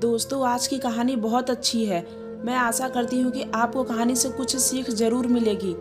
दोस्तों, आज की कहानी बहुत अच्छी है। मैं आशा करती हूँ कि आपको कहानी से कुछ सीख जरूर मिलेगी।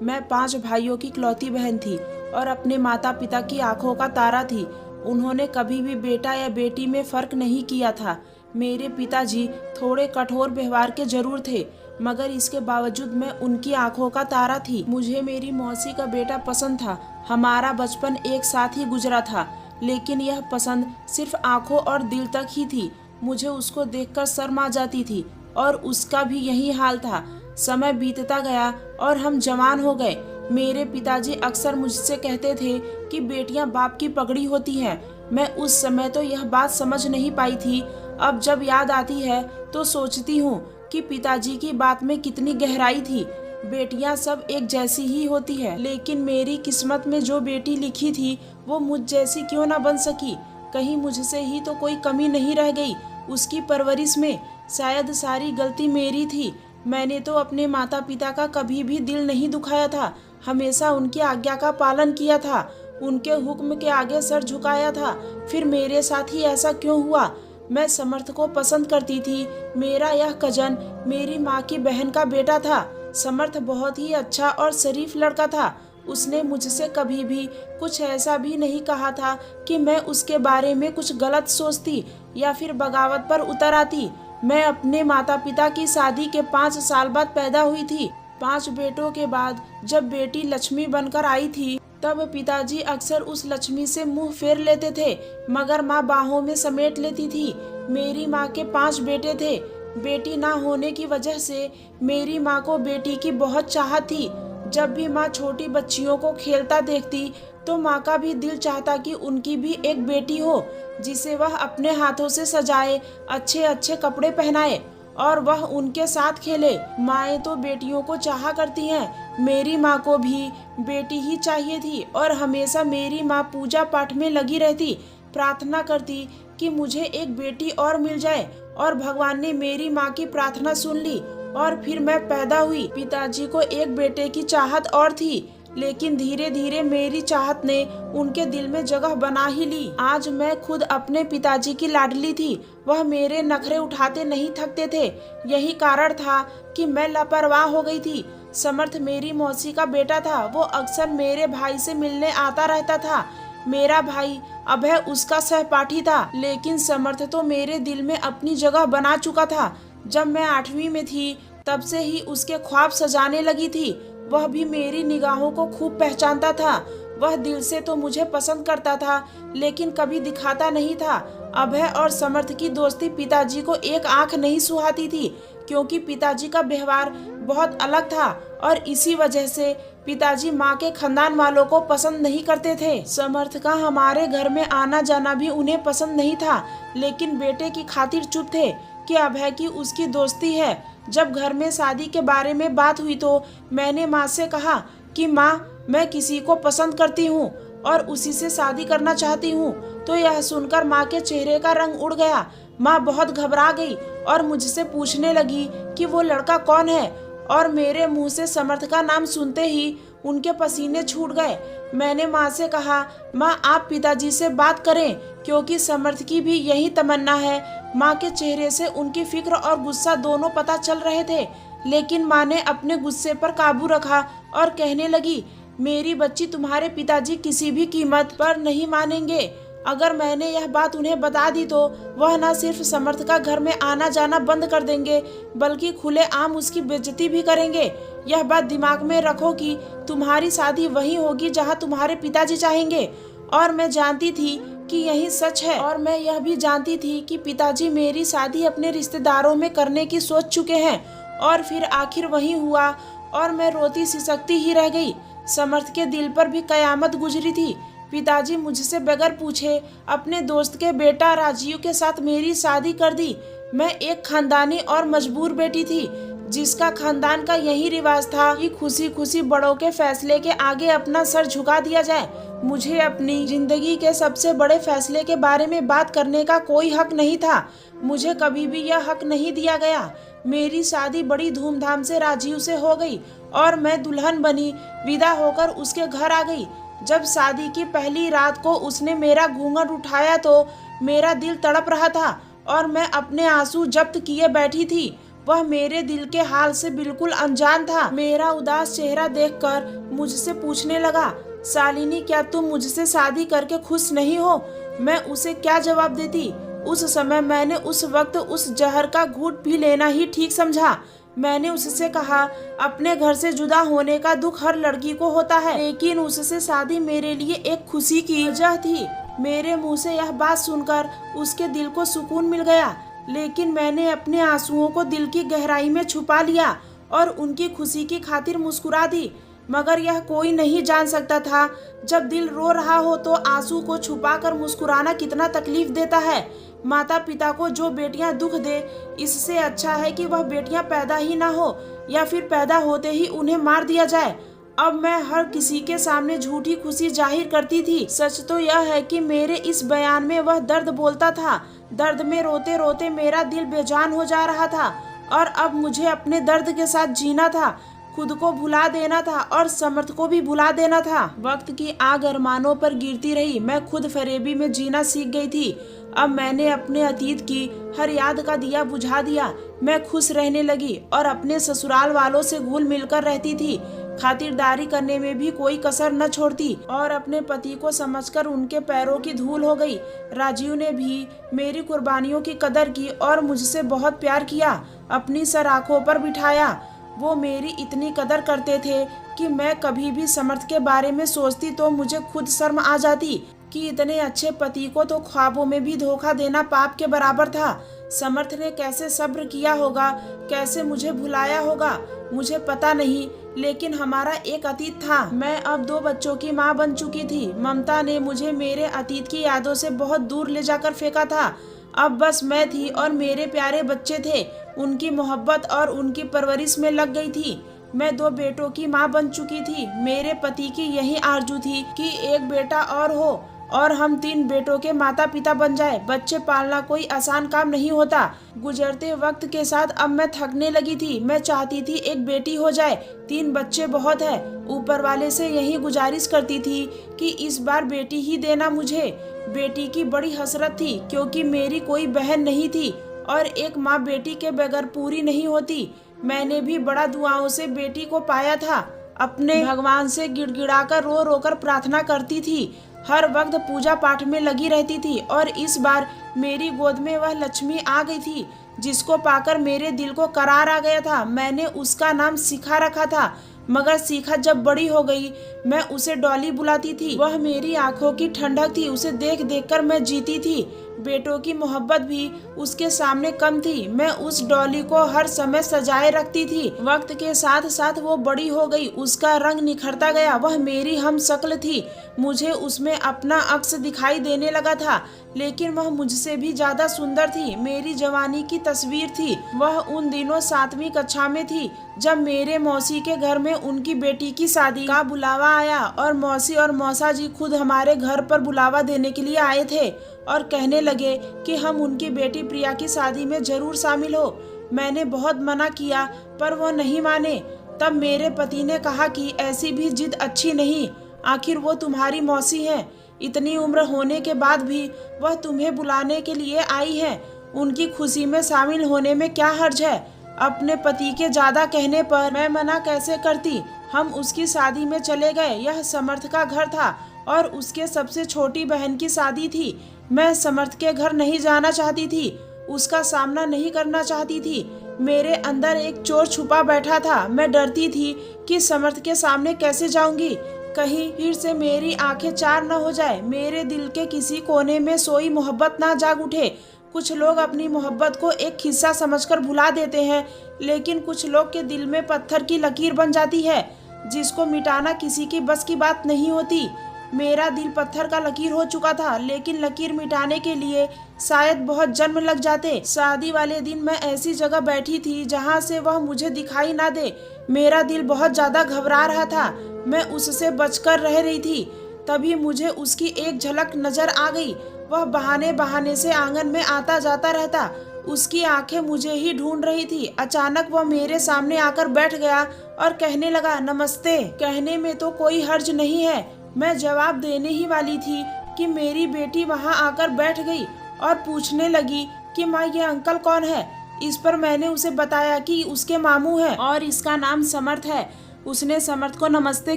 मैं 5 भाइयों की इकलौती बहन थी और अपने माता पिता की आंखों का तारा थी। उन्होंने कभी भी बेटा या बेटी में फर्क नहीं किया था। मेरे पिताजी थोड़े कठोर व्यवहार के जरूर थे, मगर इसके बावजूद मैं उनकी आंखों का तारा थी। मुझे मेरी मौसी का बेटा पसंद था। हमारा बचपन एक साथ ही गुजरा था, लेकिन यह पसंद सिर्फ आंखों और दिल तक ही थी। मुझे उसको देखकर शर्म आ जाती थी और उसका भी यही हाल था। समय बीतता गया और हम जवान हो गए। मेरे पिताजी अक्सर मुझसे कहते थे कि बेटियां बाप की पगड़ी होती हैं। मैं उस समय तो यह बात समझ नहीं पाई थी। अब जब याद आती है तो सोचती हूँ कि पिताजी की बात में कितनी गहराई थी। बेटियां सब एक जैसी ही होती है, लेकिन मेरी किस्मत में जो बेटी लिखी थी वो मुझ जैसी क्यों ना बन सकी। कहीं मुझसे ही तो कोई कमी नहीं रह गई उसकी परवरिश में। शायद सारी गलती मेरी थी। मैंने तो अपने माता पिता का कभी भी दिल नहीं दुखाया था। हमेशा उनकी आज्ञा का पालन किया था, उनके हुक्म के आगे सर झुकाया था। फिर मेरे साथ ही ऐसा क्यों हुआ? मैं समर्थ को पसंद करती थी। मेरा यह कजन मेरी माँ की बहन का बेटा था। समर्थ बहुत ही अच्छा और शरीफ लड़का था। उसने मुझसे कभी भी कुछ ऐसा भी नहीं कहा था कि मैं उसके बारे में कुछ गलत सोचती या फिर बगावत पर उतर आती। मैं अपने माता पिता की शादी के 5 साल बाद पैदा हुई थी। 5 बेटों के बाद जब बेटी लक्ष्मी बनकर आई थी, तब पिताजी अक्सर उस लक्ष्मी से मुंह फेर लेते थे, मगर माँ बाहों में समेट लेती थी। मेरी माँ के 5 बेटे थे। बेटी ना होने की वजह से मेरी माँ को बेटी की बहुत चाहत थी। जब भी माँ छोटी बच्चियों को खेलता देखती तो माँ का भी दिल चाहता कि उनकी भी एक बेटी हो, जिसे वह अपने हाथों से सजाए, अच्छे अच्छे कपड़े पहनाए और वह उनके साथ खेले। माएँ तो बेटियों को चाहा करती हैं। मेरी माँ को भी बेटी ही चाहिए थी और हमेशा मेरी माँ पूजा पाठ में लगी रहती, प्रार्थना करती कि मुझे एक बेटी और मिल जाए। और भगवान ने मेरी माँ की प्रार्थना सुन ली और फिर मैं पैदा हुई। पिताजी को एक बेटे की चाहत और थी, लेकिन धीरे धीरे मेरी चाहत ने उनके दिल में जगह बना ही ली। आज मैं खुद अपने पिताजी की लाडली थी। वह मेरे नखरे उठाते नहीं थकते थे। यही कारण था कि मैं लापरवाह हो गई थी। समर्थ मेरी मौसी का बेटा था। वो अक्सर मेरे भाई से मिलने आता रहता था। मेरा भाई अभय उसका सहपाठी था, लेकिन समर्थ तो मेरे दिल में अपनी जगह बना चुका था। जब मैं 8वीं में थी तब से ही उसके ख्वाब सजाने लगी थी। वह भी मेरी निगाहों को खूब पहचानता था। वह दिल से तो मुझे पसंद करता था, लेकिन कभी दिखाता नहीं था। अभय और समर्थ की दोस्ती पिताजी को एक आंख नहीं सुहाती थी, क्योंकि पिताजी का व्यवहार बहुत अलग था और इसी वजह से पिताजी माँ के खानदान वालों को पसंद नहीं करते थे। समर्थ का हमारे घर में आना जाना भी उन्हें पसंद नहीं था, लेकिन बेटे की खातिर चुप थे कि अभय की उसकी दोस्ती है। जब घर में शादी के बारे में बात हुई तो मैंने माँ से कहा कि माँ, मैं किसी को पसंद करती हूँ और उसी से शादी करना चाहती हूँ। तो यह सुनकर माँ के चेहरे का रंग उड़ गया। माँ बहुत घबरा गई और मुझसे पूछने लगी कि वो लड़का कौन है, और मेरे मुंह से समर्थ का नाम सुनते ही उनके पसीने छूट गए। मैंने माँ से कहा, माँ आप पिताजी से बात करें, क्योंकि समर्थ की भी यही तमन्ना है। माँ के चेहरे से उनकी फिक्र और गुस्सा दोनों पता चल रहे थे, लेकिन माँ ने अपने गुस्से पर काबू रखा और कहने लगी, मेरी बच्ची, तुम्हारे पिताजी किसी भी कीमत पर नहीं मानेंगे। अगर मैंने यह बात उन्हें बता दी तो वह न सिर्फ समर्थ का घर में आना जाना बंद कर देंगे, बल्कि खुलेआम उसकी बेइज्जती भी करेंगे। यह बात दिमाग में रखो कि तुम्हारी शादी वहीं होगी जहां तुम्हारे पिताजी चाहेंगे। और मैं जानती थी कि यही सच है, और मैं यह भी जानती थी कि पिताजी मेरी शादी अपने रिश्तेदारों में करने की सोच चुके हैं। और फिर आखिर वही हुआ और मैं रोती सिसकती ही रह गई। समर्थ के दिल पर भी कयामत गुजरी थी। पिताजी मुझसे बगैर पूछे अपने दोस्त के बेटा राजीव के साथ मेरी शादी कर दी। मैं एक खानदानी और मजबूर बेटी थी, जिसका खानदान का यही रिवाज था कि खुशी खुशी बड़ों के फैसले के आगे अपना सर झुका दिया जाए। मुझे अपनी जिंदगी के सबसे बड़े फैसले के बारे में बात करने का कोई हक नहीं था। मुझे कभी भी यह हक नहीं दिया गया। मेरी शादी बड़ी धूमधाम से राजीव से हो गई और मैं दुल्हन बनी विदा होकर उसके घर आ गई। जब शादी की पहली रात को उसने मेरा घूंघट उठाया तो मेरा दिल तड़प रहा था और मैं अपने आंसू जब्त किए बैठी थी। वह मेरे दिल के हाल से बिल्कुल अनजान था। मेरा उदास चेहरा देखकर मुझसे पूछने लगा, शालिनी क्या तुम मुझसे शादी करके खुश नहीं हो? मैं उसे क्या जवाब देती? उस समय मैंने उस वक्त उस जहर का घूंट पी लेना ही ठीक समझा। मैंने उससे कहा, अपने घर से जुदा होने का दुख हर लड़की को होता है, लेकिन उससे शादी मेरे लिए एक खुशी की वजह थी। मेरे मुंह से यह बात सुनकर उसके दिल को सुकून मिल गया, लेकिन मैंने अपने आंसुओं को दिल की गहराई में छुपा लिया और उनकी खुशी की खातिर मुस्कुरा दी। मगर यह कोई नहीं जान सकता था, जब दिल रो रहा हो तो आंसू को छुपाकर मुस्कुराना कितना तकलीफ देता है। माता पिता को जो बेटियां दुख दे, इससे अच्छा है कि वह बेटियां पैदा ही ना हो या फिर पैदा होते ही उन्हें मार दिया जाए। अब मैं हर किसी के सामने झूठी खुशी जाहिर करती थी। सच तो यह है कि मेरे इस बयान में वह दर्द बोलता था। दर्द में रोते रोते मेरा दिल बेजान हो जा रहा था और अब मुझे अपने दर्द के साथ जीना था, खुद को भुला देना था और समर्थ को भी भुला देना था। वक्त की आग अरमानों पर गिरती रही। मैं खुद फरेबी में जीना सीख गई थी। अब मैंने अपने अतीत की हर याद का दिया बुझा दिया। मैं खुश रहने लगी और अपने ससुराल वालों से घुल मिलकर रहती थी। खातिरदारी करने में भी कोई कसर न छोड़ती और अपने पति को समझकर उनके पैरों की धूल हो गई। राजीव ने भी मेरी कुर्बानियों की कदर की और मुझसे बहुत प्यार किया, अपनी सर आंखों पर बिठाया। वो मेरी इतनी कदर करते थे कि मैं कभी भी समर्थ के बारे में सोचती तो मुझे खुद शर्म आ जाती कि इतने अच्छे पति को तो ख्वाबों में भी धोखा देना पाप के बराबर था। समर्थ ने कैसे सब्र किया होगा, कैसे मुझे भुलाया होगा, मुझे पता नहीं, लेकिन हमारा एक अतीत था। मैं अब 2 बच्चों की माँ बन चुकी थी। ममता ने मुझे मेरे अतीत की यादों से बहुत दूर ले जाकर फेंका था। अब बस मैं थी और मेरे प्यारे बच्चे थे। उनकी मोहब्बत और उनकी परवरिश में लग गई थी। मैं 2 बेटों की माँ बन चुकी थी। मेरे पति की यही आरजू थी कि एक बेटा और हो और हम 3 बेटों के माता पिता बन जाए। बच्चे पालना कोई आसान काम नहीं होता। गुजरते वक्त के साथ अब मैं थकने लगी थी। मैं चाहती थी एक बेटी हो जाए, 3 बच्चे बहुत है। ऊपर वाले से यही गुजारिश करती थी कि इस बार बेटी ही देना मुझे। बेटी की बड़ी हसरत थी क्योंकि मेरी कोई बहन नहीं थी और एक माँ बेटी के बगैर पूरी नहीं होती। मैंने भी बड़ा दुआओं से बेटी को पाया था। अपने भगवान से गिड़गिड़ाकर रो रो कर प्रार्थना करती थी। हर वक्त पूजा पाठ में लगी रहती थी और इस बार मेरी गोद में वह लक्ष्मी आ गई थी जिसको पाकर मेरे दिल को करार आ गया था। मैंने उसका नाम शिखा रखा था, मगर शिखा जब बड़ी हो गई मैं उसे डॉली बुलाती थी। वह मेरी आंखों की ठंडक थी। उसे देख देख कर मैं जीती थी। बेटों की मोहब्बत भी उसके सामने कम थी। मैं उस डॉली को हर समय सजाए रखती थी। वक्त के साथ साथ वो बड़ी हो गई, उसका रंग निखरता गया। वह मेरी हम शक्ल थी। मुझे उसमें अपना अक्स दिखाई देने लगा था, लेकिन वह मुझसे भी ज्यादा सुंदर थी। मेरी जवानी की तस्वीर थी। वह उन दिनों 7वीं कक्षा में थी जब मेरे मौसी के घर में उनकी बेटी की शादी का बुलावा आया और मौसी और मौसा जी खुद हमारे घर पर बुलावा देने के लिए आए थे और कहने लगे कि हम उनकी बेटी प्रिया की शादी में जरूर शामिल हो। मैंने बहुत मना किया पर वो नहीं माने। तब मेरे पति ने कहा कि ऐसी भी जिद अच्छी नहीं, आखिर वो तुम्हारी मौसी है। इतनी उम्र होने के बाद भी वह तुम्हें बुलाने के लिए आई है। उनकी खुशी में शामिल होने में क्या हर्ज है। अपने पति के ज्यादा कहने पर मैं मना कैसे करती। हम उसकी शादी में चले गए। यह समर्थ का घर था और उसके सबसे छोटी बहन की शादी थी। मैं समर्थ के घर नहीं जाना चाहती थी, उसका सामना नहीं करना चाहती थी। मेरे अंदर एक चोर छुपा बैठा था। मैं डरती थी कि समर्थ के सामने कैसे जाऊंगी, कहीं फिर से मेरी आंखें चार न हो जाए, मेरे दिल के किसी कोने में सोई मोहब्बत ना जाग उठे। कुछ लोग अपनी मोहब्बत को एक किस्सा समझकर भुला देते हैं, लेकिन कुछ लोग के दिल में पत्थर की लकीर बन जाती है जिसको मिटाना किसी की बस की बात नहीं होती। मेरा दिल पत्थर का लकीर हो चुका था, लेकिन लकीर मिटाने के लिए शायद बहुत जन्म लग जाते। शादी वाले दिन मैं ऐसी जगह बैठी थी जहां से वह मुझे दिखाई ना दे। मेरा दिल बहुत ज्यादा घबरा रहा था। मैं उससे बचकर रह रही थी। तभी मुझे उसकी एक झलक नजर आ गई। वह बहाने बहाने से आंगन में आता जाता रहता। उसकी आंखें मुझे ही ढूंढ रही थी। अचानक वह मेरे सामने आकर बैठ गया और कहने लगा, नमस्ते। कहने में तो कोई हर्ज नहीं है। मैं जवाब देने ही वाली थी कि मेरी बेटी वहां आकर बैठ गई और पूछने लगी कि माँ ये अंकल कौन है। इस पर मैंने उसे बताया कि उसके मामू है और इसका नाम समर्थ है। उसने समर्थ को नमस्ते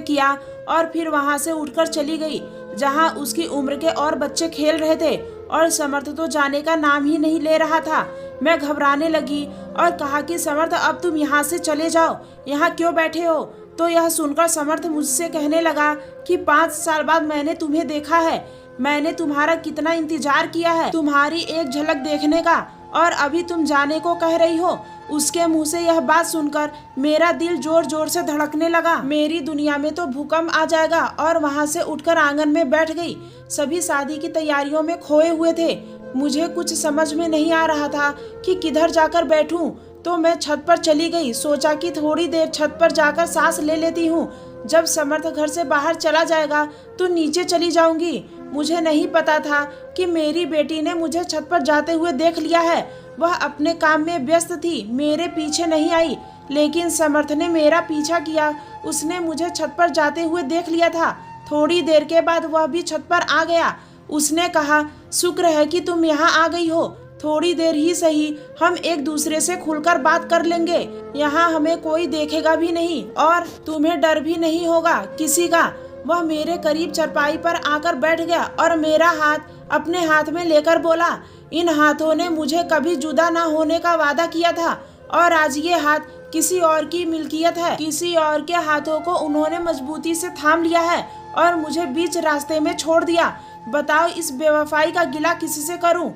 किया और फिर वहां से उठकर चली गई जहां उसकी उम्र के और बच्चे खेल रहे थे, और समर्थ तो जाने का नाम ही नहीं ले रहा था। मैं घबराने लगी और कहा कि समर्थ अब तुम यहाँ से चले जाओ, यहाँ क्यों बैठे हो। तो यह सुनकर समर्थ मुझसे कहने लगा कि 5 साल बाद मैंने तुम्हें देखा है, मैंने तुम्हारा कितना इंतजार किया है तुम्हारी एक झलक देखने का, और अभी तुम जाने को कह रही हो। उसके मुंह से यह बात सुनकर मेरा दिल जोर जोर से धड़कने लगा। मेरी दुनिया में तो भूकंप आ जाएगा। और वहां से उठकर आंगन में बैठ गई। सभी शादी की तैयारियों में खोए हुए थे। मुझे कुछ समझ में नहीं आ रहा था कि किधर जाकर बैठूं। तो मैं छत पर चली गई। सोचा कि थोड़ी देर छत पर जाकर सांस ले लेती हूँ। जब समर्थ घर से बाहर चला जाएगा तो नीचे चली जाऊंगी। मुझे नहीं पता था कि मेरी बेटी ने मुझे छत पर जाते हुए देख लिया है। वह अपने काम में व्यस्त थी, मेरे पीछे नहीं आई, लेकिन समर्थ ने मेरा पीछा किया। उसने मुझे छत पर जाते हुए देख लिया था। थोड़ी देर के बाद वह भी छत पर आ गया। उसने कहा, शुक्र है कि तुम यहाँ आ गई हो। थोड़ी देर ही सही, हम एक दूसरे से खुलकर बात कर लेंगे। यहाँ हमें कोई देखेगा भी नहीं और तुम्हें डर भी नहीं होगा किसी का। वह मेरे करीब चारपाई पर आकर बैठ गया और मेरा हाथ अपने हाथ में लेकर बोला, इन हाथों ने मुझे कभी जुदा ना होने का वादा किया था, और आज ये हाथ किसी और की मिल्कियत है। किसी और के हाथों को उन्होंने मजबूती से थाम लिया है और मुझे बीच रास्ते में छोड़ दिया। बताओ, इस बेवफाई का गिला किसी से करूं?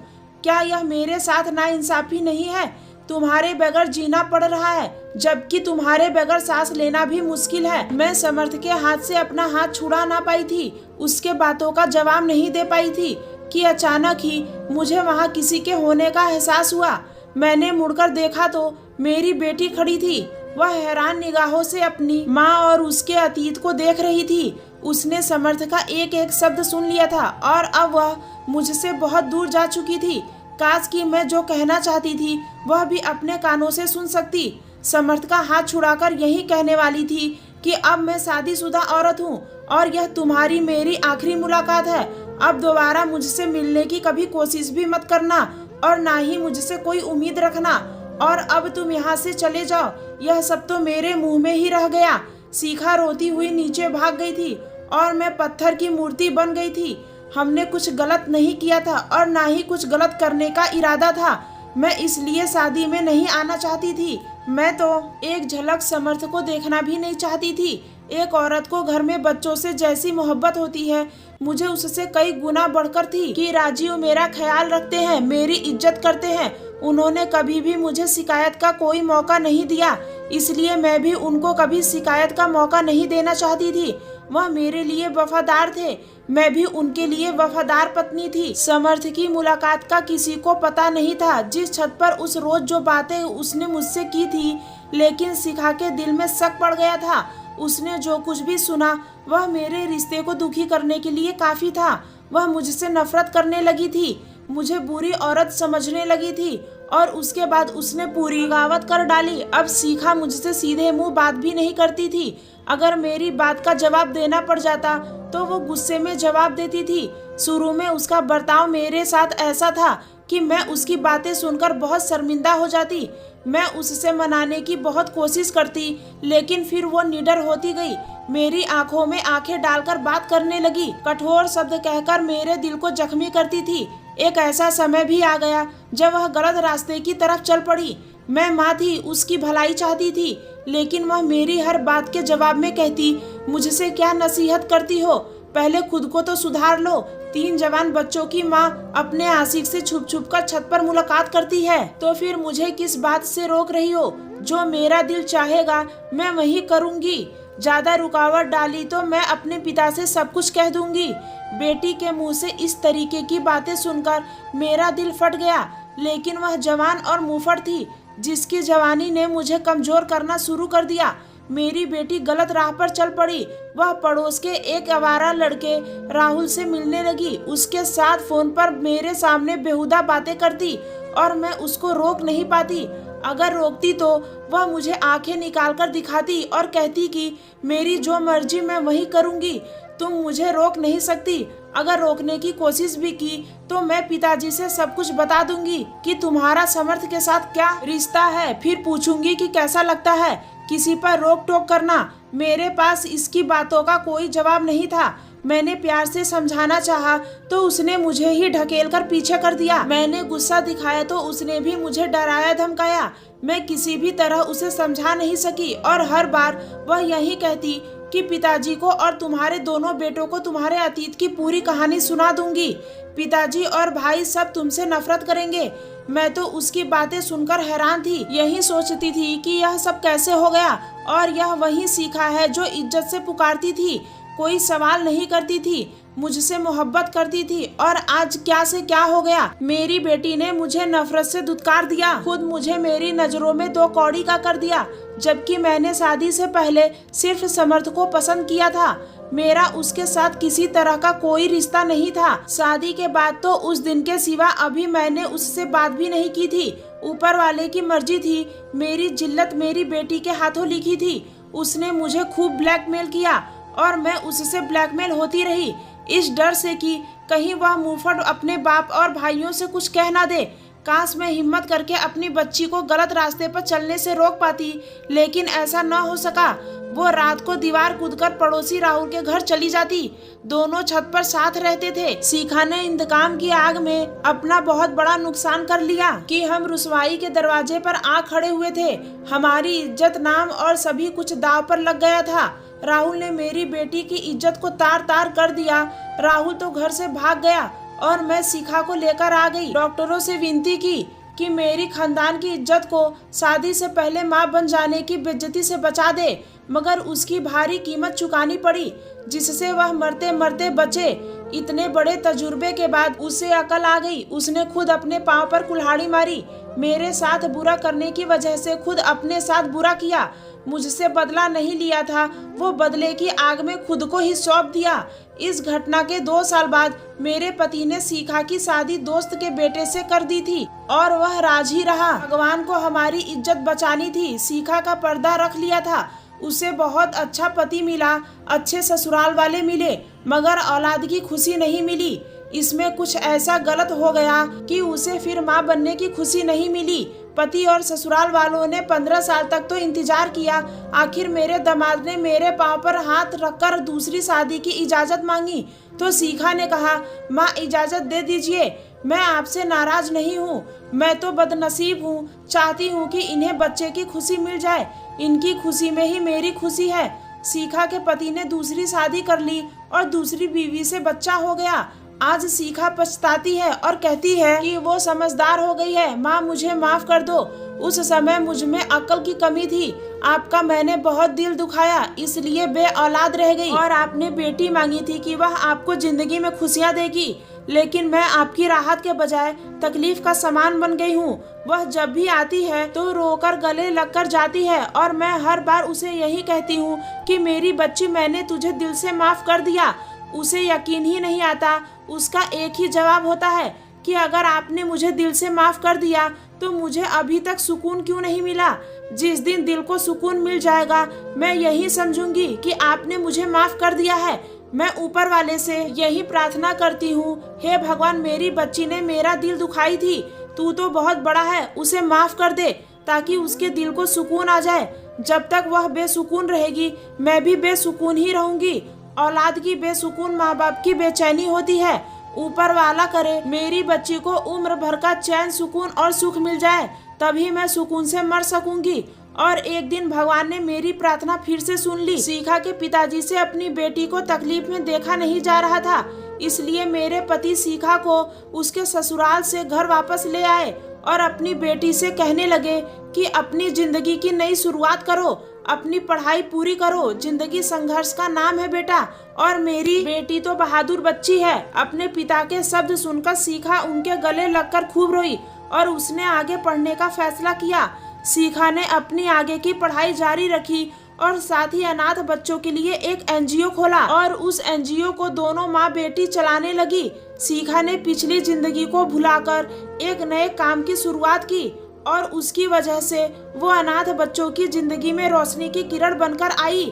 क्या यह मेरे साथ नाइंसाफी नहीं है? तुम्हारे बगैर जीना पड़ रहा है, जबकि तुम्हारे बगैर सांस लेना भी मुश्किल है। मैं समर्थ के हाथ से अपना हाथ छुड़ा ना पाई थी, उसके बातों का जवाब नहीं दे पाई थी कि अचानक ही मुझे वहाँ किसी के होने का एहसास हुआ। मैंने मुड़कर देखा तो मेरी बेटी खड़ी थी। वह हैरान निगाहों से अपनी माँ और उसके अतीत को देख रही थी। उसने समर्थ का एक एक शब्द सुन लिया था और अब वह मुझसे बहुत दूर जा चुकी थी। काश कि मैं जो कहना चाहती थी वह भी अपने कानों से सुन सकती। समर्थ का हाथ छुड़ाकर यही कहने वाली थी कि अब मैं शादीशुदा औरत हूँ और यह तुम्हारी मेरी आखिरी मुलाकात है। अब दोबारा मुझसे मिलने की कभी कोशिश भी मत करना और ना ही मुझसे कोई उम्मीद रखना। और अब तुम यहाँ से चले जाओ। यह सब तो मेरे मुंह में ही रह गया। शिखा रोती हुई नीचे भाग गई थी और मैं पत्थर की मूर्ति बन गई थी। हमने कुछ गलत नहीं किया था और ना ही कुछ गलत करने का इरादा था। मैं इसलिए शादी में नहीं आना चाहती थी। मैं तो एक झलक समर्थ को देखना भी नहीं चाहती थी। एक औरत को घर में बच्चों से जैसी मोहब्बत होती है, मुझे उससे कई गुना बढ़कर थी कि राजीव मेरा ख्याल रखते हैं, मेरी इज्जत करते हैं। उन्होंने कभी भी मुझे शिकायत का कोई मौका नहीं दिया, इसलिए मैं भी उनको कभी शिकायत का मौका नहीं देना चाहती थी। वह मेरे लिए वफादार थे, मैं भी उनके लिए वफादार पत्नी थी। समर्थ की मुलाकात का किसी को पता नहीं था। जिस छत पर उस रोज जो बातें उसने मुझसे की थी, लेकिन शिखा के दिल में शक पड़ गया था। उसने जो कुछ भी सुना वह मेरे रिश्ते को दुखी करने के लिए काफी था। वह मुझसे नफरत करने लगी थी, मुझे बुरी औरत समझने लगी थी और उसके बाद उसने पूरी बगावत कर डाली। अब शिखा मुझसे सीधे मुंह बात भी नहीं करती थी। अगर मेरी बात का जवाब देना पड़ जाता तो वो गुस्से में जवाब देती थी। शुरू में उसका बर्ताव मेरे साथ ऐसा था कि मैं उसकी बातें सुनकर बहुत शर्मिंदा हो जाती। मैं उससे मनाने की बहुत कोशिश करती, लेकिन फिर वो निडर होती गई। मेरी आंखों में आंखें डालकर बात करने लगी, कठोर शब्द कहकर मेरे दिल को जख्मी करती थी। एक ऐसा समय भी आ गया जब वह गलत रास्ते की तरफ चल पड़ी। मैं माँ थी, उसकी भलाई चाहती थी, लेकिन वह मेरी हर बात के जवाब में कहती, मुझसे क्या नसीहत करती हो, पहले खुद को तो सुधार लो। 3 जवान बच्चों की माँ अपने आशिक से छुप छुप कर छत पर मुलाकात करती है, तो फिर मुझे किस बात से रोक रही हो? जो मेरा दिल चाहेगा मैं वही करूँगी। ज्यादा रुकावट डाली तो मैं अपने पिता से सब कुछ कह दूंगी। बेटी के मुंह से इस तरीके की बातें सुनकर मेरा दिल फट गया, लेकिन वह जवान और मुफड़ थी जिसकी जवानी ने मुझे कमजोर करना शुरू कर दिया। मेरी बेटी गलत राह पर चल पड़ी। वह पड़ोस के एक आवारा लड़के राहुल से मिलने लगी, उसके साथ फोन पर मेरे सामने बेहुदा बातें करती और मैं उसको रोक नहीं पाती। अगर रोकती तो वह मुझे आंखें निकालकर दिखाती और कहती कि मेरी जो मर्जी मैं वही करूंगी, तुम मुझे रोक नहीं सकती। अगर रोकने की कोशिश भी की तो मैं पिताजी से सब कुछ बता दूंगी कि तुम्हारा समर्थ के साथ क्या रिश्ता है। फिर पूछूंगी कि कैसा लगता है किसी पर रोक टोक करना। मेरे पास इसकी बातों का कोई जवाब नहीं था। मैंने प्यार से समझाना चाहा तो उसने मुझे ही ढकेल कर पीछे कर दिया। मैंने गुस्सा दिखाया तो उसने भी मुझे डराया धमकाया। मैं किसी भी तरह उसे समझा नहीं सकी और हर बार वह यही कहती कि पिताजी को और तुम्हारे दोनों बेटों को तुम्हारे अतीत की पूरी कहानी सुना दूंगी। पिताजी और भाई सब तुमसे नफरत करेंगे। मैं तो उसकी बातें सुनकर हैरान थी। यही सोचती थी कि यह सब कैसे हो गया और यह वही सीखा है जो इज्जत से पुकारती थी, कोई सवाल नहीं करती थी, मुझसे मोहब्बत करती थी और आज क्या से क्या हो गया। मेरी बेटी ने मुझे नफरत से धुतकार दिया, खुद मुझे मेरी नजरों में 2 कौड़ी का कर दिया, जबकि मैंने शादी से पहले सिर्फ समर्थ को पसंद किया था। मेरा उसके साथ किसी तरह का कोई रिश्ता नहीं था। शादी के बाद तो उस दिन के सिवा अभी मैंने उससे बात भी नहीं की थी। ऊपर वाले की मर्जी थी। मेरी जिल्लत मेरी बेटी के हाथों लिखी थी। उसने मुझे खूब ब्लैकमेल किया और मैं उससे ब्लैकमेल होती रही, इस डर से कि कहीं वह मुंहफट अपने बाप और भाइयों से कुछ कह ना दे। काश मैं हिम्मत करके अपनी बच्ची को गलत रास्ते पर चलने से रोक पाती, लेकिन ऐसा न हो सका। वो रात को दीवार कूदकर पड़ोसी राहुल के घर चली जाती। दोनों छत पर साथ रहते थे। शिखा ने इंतकाम की आग में अपना बहुत बड़ा नुकसान कर लिया कि हम रुसवाई के दरवाजे पर आ खड़े हुए थे। हमारी इज्जत, नाम और सभी कुछ दाव पर लग गया था। राहुल ने मेरी बेटी की इज्जत को तार तार कर दिया। राहुल तो घर से भाग गया और मैं शिखा को लेकर आ गई। डॉक्टरों से विनती की कि मेरी खानदान की इज्जत को शादी से पहले मां बन जाने की बेइज्जती से बचा दे, मगर उसकी भारी कीमत चुकानी पड़ी, जिससे वह मरते मरते बचे। इतने बड़े तजुर्बे के बाद उसे अकल आ गई। उसने खुद अपने पांव पर कुल्हाड़ी मारी। मेरे साथ बुरा करने की वजह से खुद अपने साथ बुरा किया। मुझसे बदला नहीं लिया था, वो बदले की आग में खुद को ही सौंप दिया। इस घटना के 2 साल बाद मेरे पति ने शिखा की शादी दोस्त के बेटे से कर दी थी और वह राजी रहा। भगवान को हमारी इज्जत बचानी थी। शिखा का पर्दा रख लिया था। उसे बहुत अच्छा पति मिला, अच्छे ससुराल वाले मिले, मगर औलाद की खुशी नहीं मिली। इसमें कुछ ऐसा गलत हो गया कि उसे फिर माँ बनने की खुशी नहीं मिली। पति और ससुराल वालों ने 15 साल तक तो इंतजार किया। आखिर मेरे दामाद ने मेरे पांव पर हाथ रखकर दूसरी शादी की इजाजत मांगी तो शिखा ने कहा, माँ इजाजत दे दीजिए, मैं आपसे नाराज नहीं हूँ। मैं तो बदनसीब हूँ, चाहती हूँ कि इन्हें बच्चे की खुशी मिल जाए। इनकी खुशी में ही मेरी खुशी है। शिखा के पति ने दूसरी शादी कर ली और दूसरी बीवी से बच्चा हो गया। आज शिखा पछताती है और कहती है कि वो समझदार हो गई है। माँ मुझे माफ कर दो, उस समय मुझ में अक्ल की कमी थी। आपका मैंने बहुत दिल दुखाया, इसलिए बे औलाद रह गई। और आपने बेटी मांगी थी कि वह आपको जिंदगी में खुशियाँ देगी, लेकिन मैं आपकी राहत के बजाय तकलीफ का सामान बन गई हूँ। वह जब भी आती है तो रोकर गले लगकर जाती है और मैं हर बार उसे यही कहती हूँ कि मेरी बच्ची, मैंने तुझे दिल से माफ कर दिया। उसे यकीन ही नहीं आता। उसका एक ही जवाब होता है कि अगर आपने मुझे दिल से माफ कर दिया तो मुझे अभी तक सुकून क्यों नहीं मिला। जिस दिन दिल को सुकून मिल जाएगा मैं यही समझूंगी कि आपने मुझे माफ कर दिया है। मैं ऊपर वाले से यही प्रार्थना करती हूँ, हे भगवान, मेरी बच्ची ने मेरा दिल दुखाई थी, तू तो बहुत बड़ा है, उसे माफ कर दे ताकि उसके दिल को सुकून आ जाए। जब तक वह बेसुकून रहेगी मैं भी बेसुकून ही रहूंगी। औलाद की बेसुकून माँ बाप की बेचैनी होती है। ऊपर वाला करे मेरी बच्ची को उम्र भर का चैन, सुकून और सुख मिल जाए, तभी मैं सुकून से मर सकूंगी। और एक दिन भगवान ने मेरी प्रार्थना फिर से सुन ली। शिखा के पिताजी से अपनी बेटी को तकलीफ में देखा नहीं जा रहा था, इसलिए मेरे पति शिखा को उसके ससुराल से घर वापस ले आए और अपनी बेटी से कहने लगे कि अपनी जिंदगी की नई शुरुआत करो, अपनी पढ़ाई पूरी करो। जिंदगी संघर्ष का नाम है बेटा। और मेरी बेटी तो बहादुर बच्ची है। अपने पिता के शब्द सुनकर शिखा उनके गले लगकर खूब रोई और उसने आगे पढ़ने का फैसला किया। शिखा ने अपनी आगे की पढ़ाई जारी रखी और साथ ही अनाथ बच्चों के लिए एक एनजीओ खोला और उस एनजीओ को दोनों माँ बेटी चलाने लगी। शिखा ने पिछली जिंदगी को भुलाकर एक नए काम की शुरुआत की और उसकी वजह से वो अनाथ बच्चों की जिंदगी में रोशनी की किरण बनकर आई।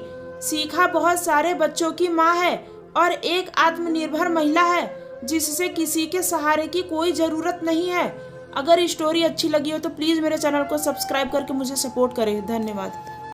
शिखा बहुत सारे बच्चों की माँ है। और एक आत्मनिर्भर महिला है जिससे किसी के सहारे की कोई ज़रूरत नहीं है। अगर स्टोरी अच्छी लगी हो तो प्लीज़ मेरे चैनल को सब्सक्राइब करके मुझे सपोर्ट करें। धन्यवाद।